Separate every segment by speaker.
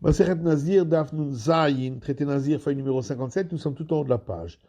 Speaker 1: Masechet Nazir, Daf Nun Zayin, traité Nazir, feuille numéro 57, nous sommes tout en haut de la page.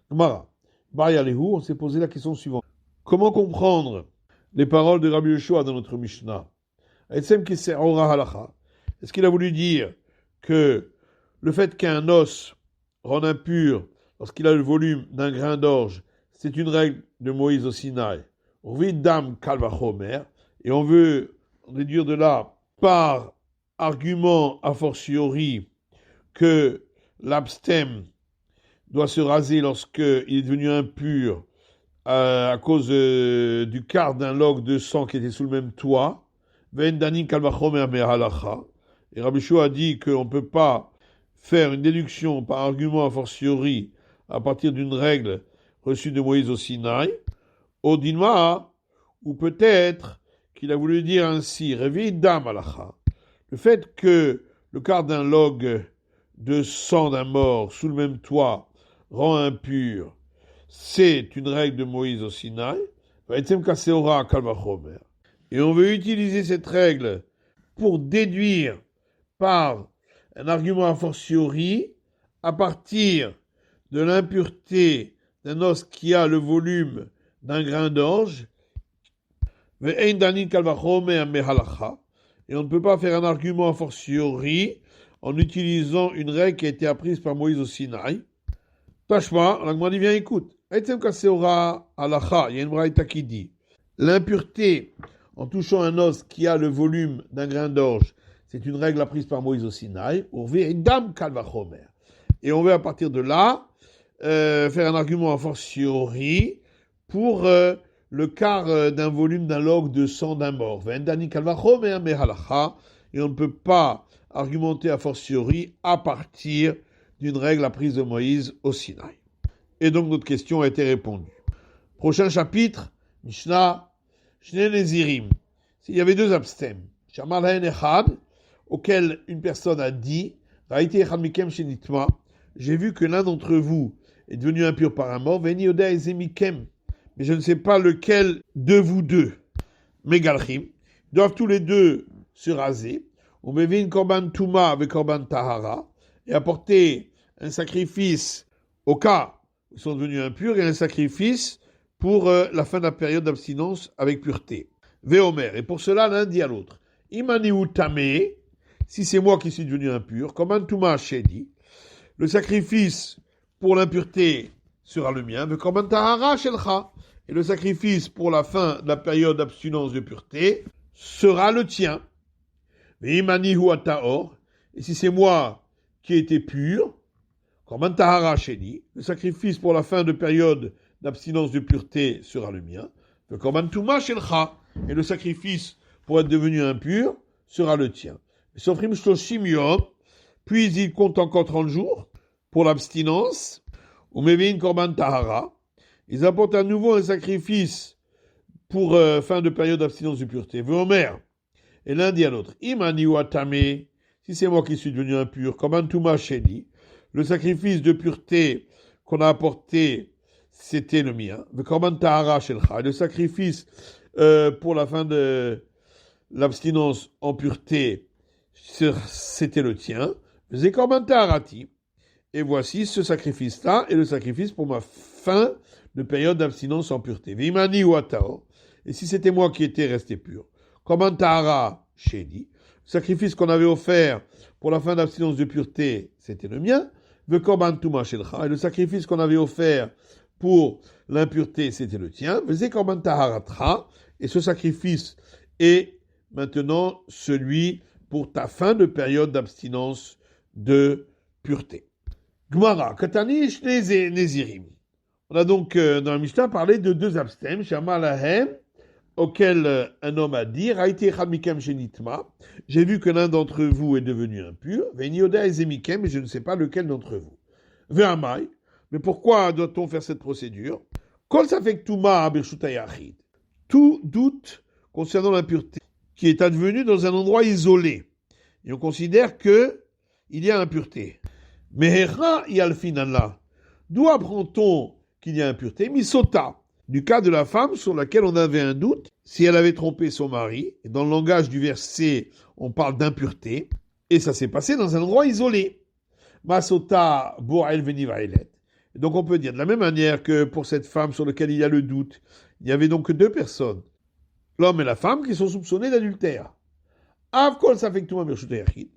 Speaker 1: Gemara, Barialehu, on s'est posé la question suivante. Comment comprendre les paroles de Rabbi Yoshua dans notre Mishnah? Est-ce qu'il a voulu dire que le fait qu'un os rend impur lorsqu'il a le volume d'un grain d'orge, c'est une règle de Moïse au Sinaï? Et on veut déduire de là, par argument a fortiori, que l'abstème doit se raser lorsqu'il est devenu impur à cause du quart d'un log de sang qui était sous le même toit. Et Rabbi Shua a dit qu'on ne peut pas faire une déduction par argument a fortiori à partir d'une règle reçue de Moïse au Sinaï. Odinma, ou peut-être qu'il a voulu dire ainsi, Revidam alacha. Le fait que le quart d'un log de sang d'un mort sous le même toit rend impur, c'est une règle de Moïse au Sinaï. Et on veut utiliser cette règle pour déduire par un argument a fortiori à partir de l'impureté d'un os qui a le volume d'un grain d'orge. Et on ne peut pas faire un argument a fortiori en utilisant une règle qui a été apprise par Moïse au Sinaï. Tashma, la Gemara dit, viens, écoute. Il y a une braïta qui dit l'impureté en touchant un os qui a le volume d'un grain d'orge, c'est une règle apprise par Moïse au Sinaï. Et on veut à partir de là faire un argument a fortiori pour le quart d'un volume d'un log de sang d'un mort. Et on ne peut pas argumenter a fortiori à partir d'une règle apprise de Moïse au Sinaï. Et donc notre question a été répondue. Prochain chapitre, Mishnah, Shnei Nezirim. Il y avait deux abstèmes. Shamal Haen Echad, auquel une personne a dit, Raïti Echad Mikem Shenitma, j'ai vu que l'un d'entre vous est devenu impur par un mort, Veni Oda Ezemikem, mais je ne sais pas lequel de vous deux, Megalchim, doivent tous les deux se raser, on mevin Korban Touma avec Korban Tahara, et apporter un sacrifice au cas où ils sont devenus impurs, et un sacrifice pour la fin de la période d'abstinence avec pureté. Véomer, et pour cela l'un dit à l'autre, Imani Utame, si c'est moi qui suis devenu impur, Korban Touma Shedi, le sacrifice pour l'impureté sera le mien, ve Korban Tahara Shelcha, et le sacrifice pour la fin de la période d'abstinence de pureté sera le tien. Veimani Huataor, et si c'est moi qui ai été pur, Korban Tahara Sheni, le sacrifice pour la fin de période d'abstinence de pureté sera le mien. Le Korban Touma Shelcha, et le sacrifice pour être devenu impur sera le tien. Sofrim Shloshim Yom, puis il compte encore 30 jours pour l'abstinence. Ou Mevin Korban Tahara, ils apportent à nouveau un sacrifice pour fin de période d'abstinence de pureté. Veomer, et l'un dit à l'autre, Imani Watame, si c'est moi qui suis devenu impur, Korban Touma Sheni, le sacrifice de pureté qu'on a apporté, c'était le mien. Le Korban Tahara Shelcha, le sacrifice pour la fin de l'abstinence en pureté, c'était le tien. C'est Korban Taharati. Et voici ce sacrifice-là et le sacrifice pour ma fin de période d'abstinence en pureté. Vimani ou Atao. Et si c'était moi qui étais resté pur. Korban Tahara Sheni, le sacrifice qu'on avait offert pour la fin d'abstinence de pureté, c'était le mien. Le Korban Touma Shelcha, et le sacrifice qu'on avait offert pour l'impureté, c'était le tien. Vezé Korban Taharatra, et ce sacrifice est maintenant celui pour ta fin de période d'abstinence de pureté. Gemara, Katani Shnei Nezirim. On a donc dans la Mishnah parlé de deux abstèmes, Shama Lahem, auquel un homme a dit, Raïti Echad Mikem Shenitma, j'ai vu que l'un d'entre vous est devenu impur, Veni Oda Ezemikem, mais je ne sais pas lequel d'entre vous. Ve'amai, mais pourquoi doit-on faire cette procédure? Kol Safek Touma Birshut Hayachid. Tout doute concernant l'impureté qui est advenu dans un endroit isolé. Et on considère que il y a impureté. Mehecha Yalfinala. D'où apprend-on qu'il y a impureté? Misota. Du cas de la femme sur laquelle on avait un doute, si elle avait trompé son mari, et dans le langage du verset, on parle d'impureté, Et ça s'est passé dans un endroit isolé. Masota Boel Venivaelet. Donc on peut dire de la même manière que pour cette femme sur laquelle il y a le doute, il y avait donc deux personnes, l'homme et la femme, qui sont soupçonnés d'adultère. Avkol Safektouma Mirshutayachid.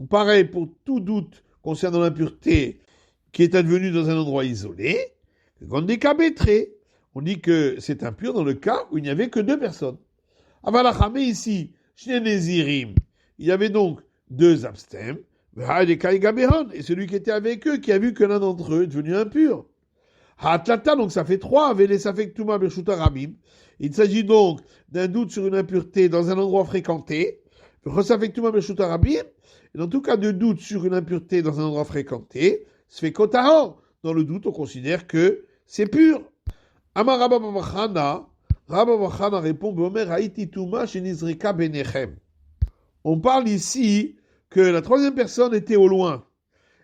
Speaker 1: Pareil pour tout doute concernant l'impureté qui est advenue dans un endroit isolé, on dit qu'abetré. On dit que c'est impur dans le cas où il n'y avait que deux personnes. Avalachame ici, chez Nézirim, il y avait donc deux abstèmes, et celui qui était avec eux, qui a vu que l'un d'entre eux est devenu impur. Haatlata, donc ça fait trois, Vele Safektuma Bershuta Rabim. Il s'agit donc d'un doute sur une impureté dans un endroit fréquenté. Safektuma Bershuta Rabim. Et dans tout cas de doute sur une impureté dans un endroit fréquenté, se fait kotahor. Dans le doute, on considère que c'est pur. Amar Rabba Bachana répond Beomer Haïti Touma chez Nizrika Benechem. On parle ici que la troisième personne était au loin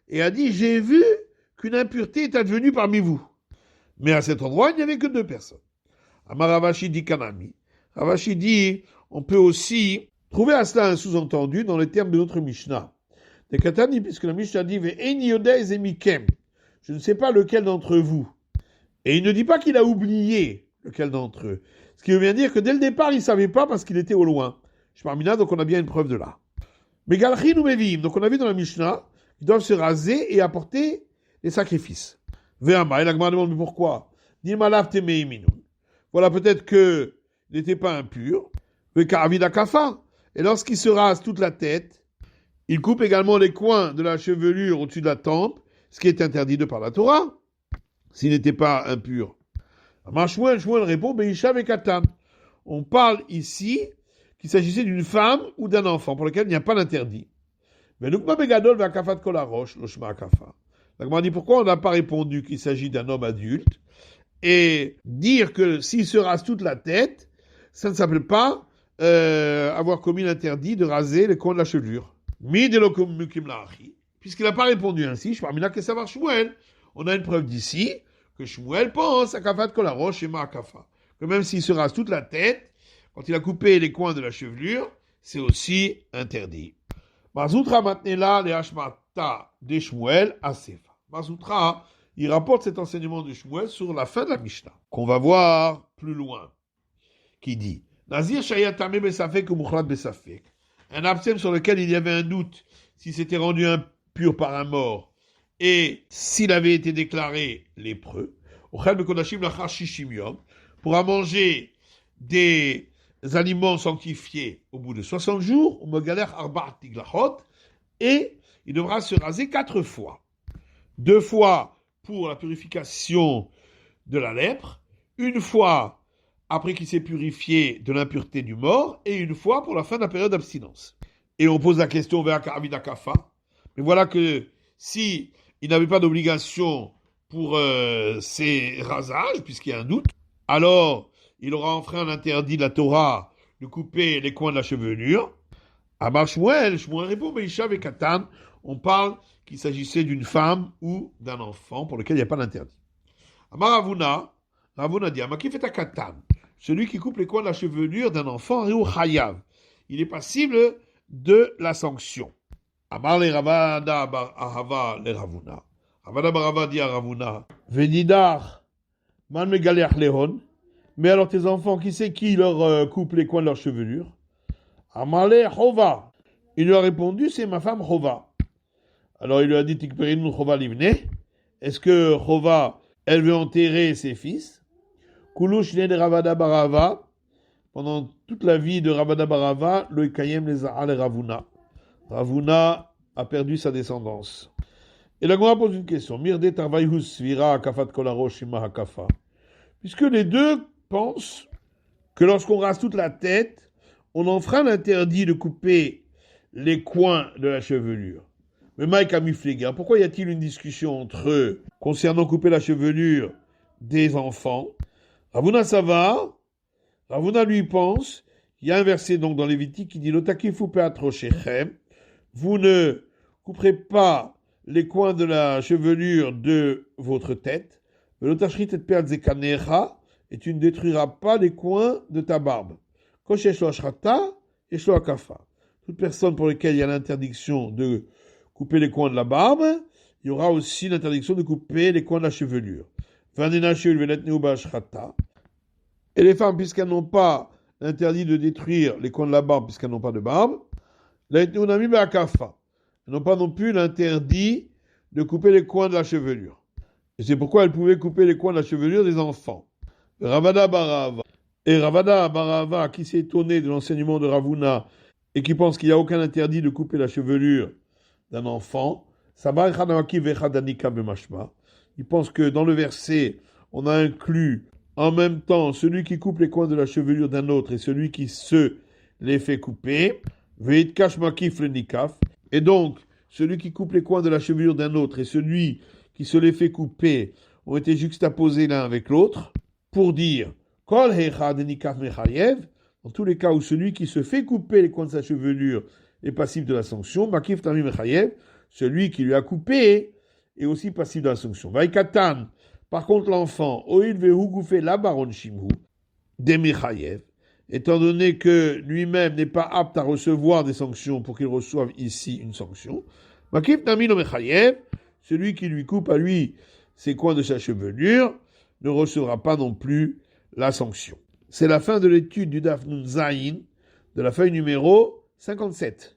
Speaker 1: et a dit j'ai vu qu'une impureté est advenue parmi vous. Mais à cet endroit, il n'y avait que deux personnes. Amar Ravashi dit Kanami. Ravashi dit on peut aussi trouver à cela un sous-entendu dans les termes de notre Mishnah. De Katani, puisque la Mishnah dit Ve'eni yodei zemikem. Je ne sais pas lequel d'entre vous. Et il ne dit pas qu'il a oublié lequel d'entre eux. Ce qui veut bien dire que dès le départ, il ne savait pas parce qu'il était au loin. Shmarmina, donc on a bien une preuve de là. Mais Galchin ou Mevim, donc on a vu dans la Mishnah, ils doivent se raser et apporter les sacrifices. Ve'ama, et la Gemara demande pourquoi. Nimalav temeiminu. Voilà, peut-être qu'il n'était pas impur. Ve'ka'avida kafa. Et lorsqu'il se rase toute la tête, il coupe également les coins de la chevelure au-dessus de la tempe, ce qui est interdit de par la Torah, s'il n'était pas impur. Shmuel répond, Beisha vekatan. On parle ici qu'il s'agissait d'une femme ou d'un enfant pour lequel il n'y a pas d'interdit. Mais l'ukma begadol ve'akafat kol harosh, loshma akafa. La Gemara dit pourquoi on n'a pas répondu qu'il s'agit d'un homme adulte et dire que s'il se rase toute la tête, ça ne s'appelle pas avoir commis l'interdit de raser les coins de la chevelure. Puisqu'il n'a pas répondu ainsi, on a une preuve d'ici que Shmuel pense à Kafat Kolarosh et Ma'akafa. Que même s'il se rase toute la tête, quand il a coupé les coins de la chevelure, c'est aussi interdit. Marzoutra Matnela le Hashmata de Shmuel à Sefa. Marzoutra, il rapporte cet enseignement de Shmuel sur la fin de la Mishnah, qu'on va voir plus loin, qui dit Nazir Shayatame Besafek ou Mukhlat Besafek. Un absème sur lequel il y avait un doute s'il s'était rendu impur par un mort et s'il avait été déclaré lépreux, pourra manger des aliments sanctifiés au bout de 60 jours, et il devra se raser 4 fois. 2 fois pour la purification de la lèpre, 1 fois après qu'il s'est purifié de l'impureté du mort, et 1 fois pour la fin de la période d'abstinence. Et on pose la question vers Karavida Kafa. Mais voilà que si il n'avait pas d'obligation pour ces rasages, puisqu'il y a un doute, alors il aura enfreint l'interdit de la Torah de couper les coins de la chevelure. Amar Shmuel répond, Beisha vekatan, on parle qu'il s'agissait d'une femme ou d'un enfant pour lequel il n'y a pas d'interdit. Amar Ravuna dit, Amakif et Katan, celui qui coupe les coins de la chevelure d'un enfant, il est passible de la sanction. Amar le Ravada bar Ahava le Ravuna. Ravada bar Ahava dit à Ravuna, Venidar, man megalech lehon. Mais alors tes enfants, qui c'est qui leur coupe les coins de leur chevelure? Amar le Chova. Il lui a répondu, c'est ma femme Chova. Alors il lui a dit, Tikperinu Chova livne. Est-ce que Chova, elle veut enterrer ses fils? Kulush de Ravada bar Ahava. Pendant toute la vie de Ravada bar Ahava, le Kayem les a le Ravuna. Ravuna a perdu sa descendance. Et la Gemara pose une question. Mirde tarvayhu svira kafat kolarosh ima hakafa. Puisque les deux pensent que lorsqu'on rase toute la tête, on enfreint l'interdit de couper les coins de la chevelure. Mais Mike a mis fléga. Pourquoi y a-t-il une discussion entre eux concernant couper la chevelure des enfants? Ravuna ça va. Ravuna lui pense. Il y a un verset donc dans Lévitique qui dit Lotakifu peatro shechem. Vous ne couperez pas les coins de la chevelure de votre tête. Et tu ne détruiras pas les coins de ta barbe. Tu toute personne pour laquelle il y a l'interdiction de couper les coins de la barbe, il y aura aussi l'interdiction de couper les coins de la chevelure. Et les femmes, puisqu'elles n'ont pas l'interdit de détruire les coins de la barbe, puisqu'elles n'ont pas de barbe, elles n'ont pas non plus l'interdit de couper les coins de la chevelure. Et c'est pourquoi elles pouvaient couper les coins de la chevelure des enfants. Ravada Barava. Et Ravada Barava, qui s'est étonné de l'enseignement de Ravuna et qui pense qu'il n'y a aucun interdit de couper la chevelure d'un enfant, il pense que dans le verset, on a inclus en même temps celui qui coupe les coins de la chevelure d'un autre et celui qui se les fait couper. Et donc, celui qui coupe les coins de la chevelure d'un autre et celui qui se les fait couper ont été juxtaposés l'un avec l'autre pour dire dans tous les cas où celui qui se fait couper les coins de sa chevelure est passible de la sanction, celui qui lui a coupé est aussi passible de la sanction. Vaikatan, par contre l'enfant, étant donné que lui-même n'est pas apte à recevoir des sanctions pour qu'il reçoive ici une sanction, celui qui lui coupe à lui ses coins de sa chevelure ne recevra pas non plus la sanction. C'est la fin de l'étude du Daf Nun Zayin, de la feuille numéro 57.